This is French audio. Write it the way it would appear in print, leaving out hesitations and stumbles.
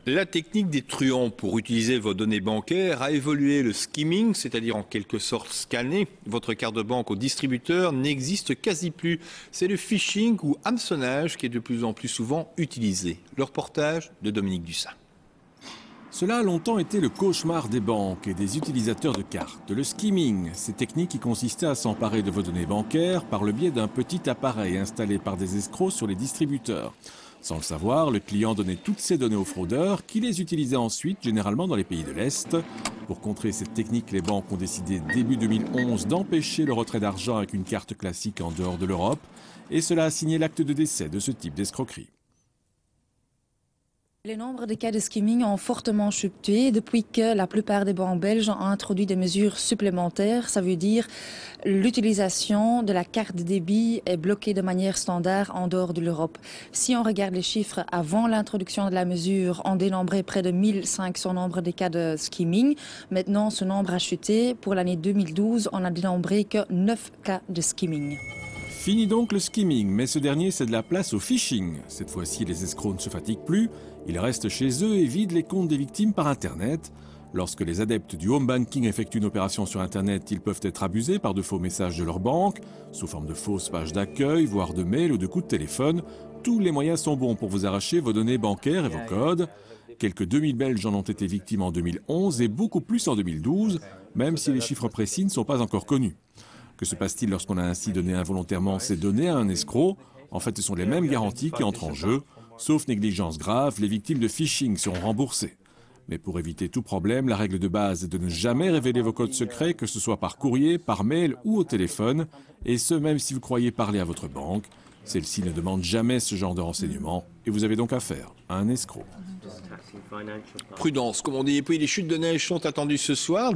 La technique des truands pour utiliser vos données bancaires a évolué. Le skimming, c'est-à-dire en quelque sorte scanner votre carte de banque au distributeur, n'existe quasi plus. C'est le phishing ou hameçonnage qui est de plus en plus souvent utilisé. Le reportage de Dominique Dussin. Cela a longtemps été le cauchemar des banques et des utilisateurs de cartes. Le skimming, ces techniques qui consistaient à s'emparer de vos données bancaires par le biais d'un petit appareil installé par des escrocs sur les distributeurs. Sans le savoir, le client donnait toutes ses données aux fraudeurs qui les utilisaient ensuite, généralement dans les pays de l'Est. Pour contrer cette technique, les banques ont décidé début 2011 d'empêcher le retrait d'argent avec une carte classique en dehors de l'Europe. Et cela a signé l'acte de décès de ce type d'escroquerie. Le nombre de cas de skimming ont fortement chuté depuis que la plupart des banques belges ont introduit des mesures supplémentaires. Ça veut dire l'utilisation de la carte de débit est bloquée de manière standard en dehors de l'Europe. Si on regarde les chiffres avant l'introduction de la mesure, on dénombrait près de 1500 nombres de cas de skimming. Maintenant, ce nombre a chuté. Pour l'année 2012, on a dénombré que 9 cas de skimming. Fini donc le skimming, mais ce dernier cède la place au phishing. Cette fois-ci, les escrocs ne se fatiguent plus, ils restent chez eux et vident les comptes des victimes par Internet. Lorsque les adeptes du home banking effectuent une opération sur Internet, ils peuvent être abusés par de faux messages de leur banque, sous forme de fausses pages d'accueil, voire de mails ou de coups de téléphone. Tous les moyens sont bons pour vous arracher vos données bancaires et vos codes. Quelques 2000 Belges en ont été victimes en 2011 et beaucoup plus en 2012, même si les chiffres précis ne sont pas encore connus. Que se passe-t-il lorsqu'on a ainsi donné involontairement ces données à un escroc? En fait, ce sont les mêmes garanties qui entrent en jeu. Sauf négligence grave, les victimes de phishing seront remboursées. Mais pour éviter tout problème, la règle de base est de ne jamais révéler vos codes secrets, que ce soit par courrier, par mail ou au téléphone, et ce même si vous croyez parler à votre banque. Celle-ci ne demande jamais ce genre de renseignements, et vous avez donc affaire à un escroc. Prudence, comme on dit. Et puis les chutes de neige sont attendues ce soir.